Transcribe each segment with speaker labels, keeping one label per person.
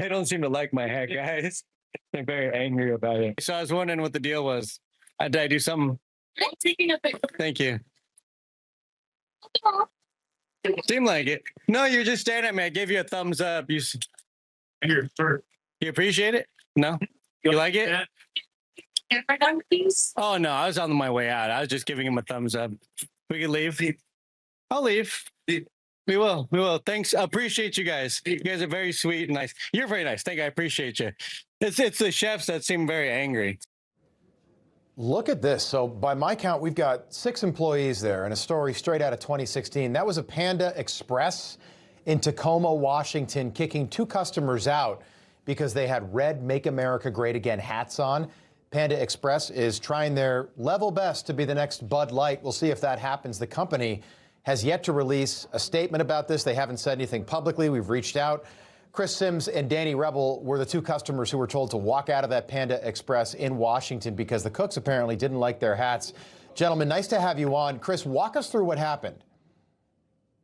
Speaker 1: They don't seem to like my hat, guys. They're very angry about it. So I was wondering what the deal was. Did I do something?
Speaker 2: I'm taking a picture.
Speaker 1: Thank you. Seemed like it. No, you're just staring at me. I gave you a thumbs up.
Speaker 3: Here, sir.
Speaker 1: You appreciate it? No? You like it?
Speaker 3: Yeah.
Speaker 2: Camera down, please.
Speaker 1: Oh, no, I was on my way out. I was just giving him a thumbs up. We can leave. I'll leave. We will. Thanks. I appreciate you guys. You guys are very sweet and nice. You're very nice. Thank you. I appreciate you. It's the chefs that seem very angry.
Speaker 4: Look at this. So by my count, we've got 6 employees there, and a story straight out of 2016. That was a Panda Express in Tacoma, Washington, kicking 2 customers out because they had red Make America Great Again hats on. Panda Express is trying their level best to be the next Bud Light. We'll see if that happens. The company has yet to release a statement about this. They haven't said anything publicly. We've reached out. Chris Sims and Danny Rebel were the 2 customers who were told to walk out of that Panda Express in Washington because the cooks apparently didn't like their hats. Gentlemen, nice to have you on. Chris, walk us through what happened.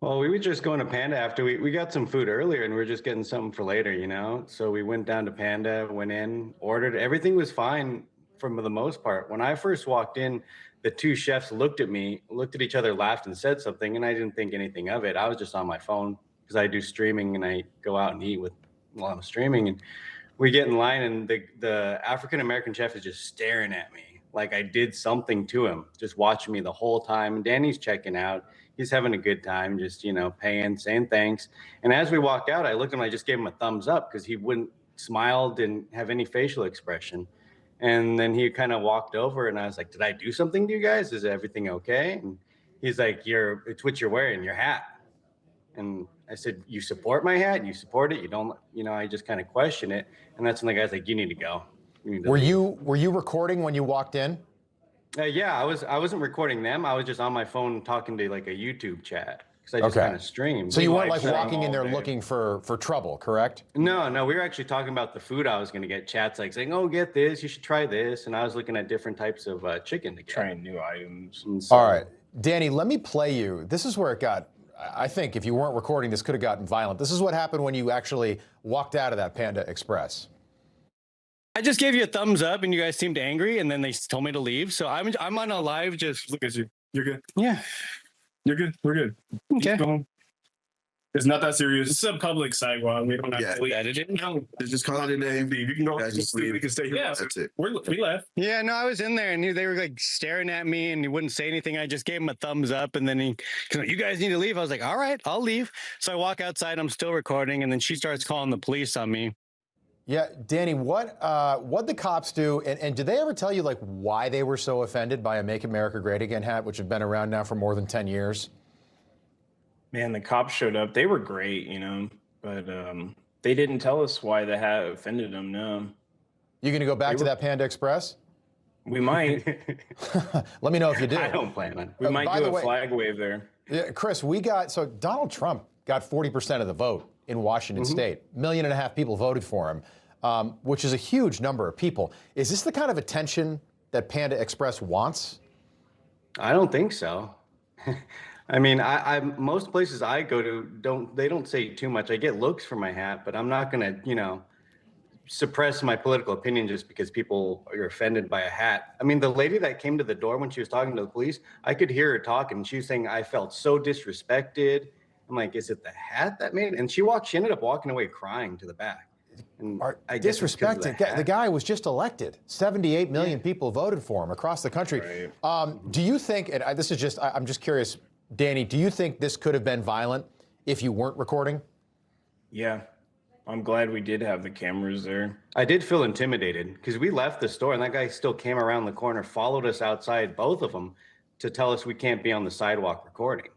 Speaker 5: Well, we were just going to Panda after we got some food earlier, and we were just getting something for later, you know? So we went down to Panda, went in, ordered. Everything was fine for the most part. When I first walked in, the 2 chefs looked at me, looked at each other, laughed, and said something, and I didn't think anything of it. I was just on my phone because I do streaming, and I go out and eat while I'm streaming. And we get in line, and the African-American chef is just staring at me like I did something to him, just watching me the whole time. And Danny's checking out. He's having a good time, just, you know, paying, saying thanks. And as we walked out, I looked at him, I just gave him a thumbs up because he wouldn't smile, didn't have any facial expression. And then he kind of walked over, and I was like, did I do something to you guys? Is everything okay? And he's like, it's what you're wearing, your hat. And I said, you support my hat? You support it? You don't, you know, I just kind of question it. And that's when the guy's like, you need to go.
Speaker 4: Were you recording when you walked in?
Speaker 5: Yeah, I wasn't recording them. I was just on my phone talking to like a YouTube chat because I just kind of streamed.
Speaker 4: So you weren't like walking in there looking for trouble, correct?
Speaker 5: No, we were actually talking about the food I was going to get. Chats like saying, "Oh, get this. You should try this." And I was looking at different types of chicken to get.
Speaker 3: Trying new items.
Speaker 5: So,
Speaker 4: all right, Danny, let me play you. This is where it got. I think if you weren't recording, this could have gotten violent. This is what happened when you actually walked out of that Panda Express.
Speaker 1: I just gave you a thumbs up, and you guys seemed angry, and then they told me to leave. So I'm on a live. Just
Speaker 3: look at you. You're good.
Speaker 1: Yeah,
Speaker 3: you're good. We're good.
Speaker 1: Okay.
Speaker 3: Keep going. It's not that serious. It's a public sidewalk. We don't have to leave.
Speaker 1: No.
Speaker 6: Just call it a name.
Speaker 3: You can go.
Speaker 6: Just leave.
Speaker 3: We can stay here.
Speaker 6: Yeah, that's it.
Speaker 3: We left.
Speaker 1: Yeah, no, I was in there, and they were like staring at me, and he wouldn't say anything. I just gave him a thumbs up, and then you guys need to leave. I was like, all right, I'll leave. So I walk outside. I'm still recording, and then she starts calling the police on me.
Speaker 4: Yeah, Danny, what the cops do, and did they ever tell you like why they were so offended by a Make America Great Again hat, which had been around now for more than 10 years?
Speaker 3: Man, the cops showed up. They were great, you know, but they didn't tell us why the hat offended them. No.
Speaker 4: You going to go back to that Panda Express?
Speaker 3: We might.
Speaker 4: Let me know if you do.
Speaker 5: I don't plan on.
Speaker 3: We might do a flag wave there.
Speaker 4: Yeah, Chris, so Donald Trump got 40% of the vote in Washington State. 1.5 million people voted for him, which is a huge number of people. Is this the kind of attention that Panda Express wants?
Speaker 5: I don't think so. I mean, I most places I go to don't say too much. I get looks for my hat, but I'm not gonna, you know, suppress my political opinion just because people are offended by a hat. I mean, the lady that came to the door when she was talking to the police, I could hear her talking. She was saying, I felt so disrespected. I'm like, is it the hat that made it? And she ended up walking away crying to the back. And I
Speaker 4: disrespected. The guy was just elected. 78 million people voted for him across the country. Right. Do you think, and this is just, I'm just curious, Danny, do you think this could have been violent if you weren't recording?
Speaker 3: Yeah. I'm glad we did have the cameras there.
Speaker 5: I did feel intimidated because we left the store and that guy still came around the corner, followed us outside, both of them, to tell us we can't be on the sidewalk recording.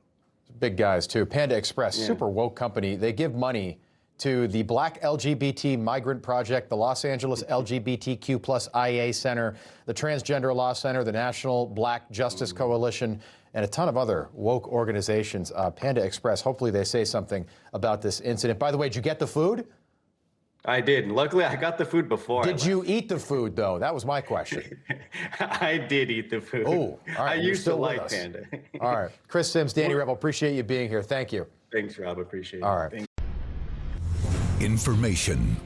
Speaker 4: Big guys, too. Panda Express, super woke company. They give money to the Black LGBT Migrant Project, the Los Angeles LGBTQ plus IA Center, the Transgender Law Center, the National Black Justice Coalition, and a ton of other woke organizations. Panda Express, hopefully they say something about this incident. By the way, did you get the food?
Speaker 5: I did. Luckily, I got the food before.
Speaker 4: Did you eat the food, though? That was my question.
Speaker 5: I did eat the food.
Speaker 4: Oh, all right.
Speaker 5: I used to like Panda.
Speaker 4: All right. Chris Sims, Danny Rebel, appreciate you being here. Thank you.
Speaker 5: Thanks, Rob. Appreciate it.
Speaker 4: All right.
Speaker 7: Information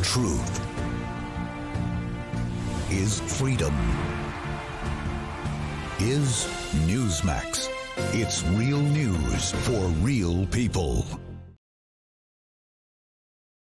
Speaker 6: truth is freedom. Is Newsmax. It's real news for real people.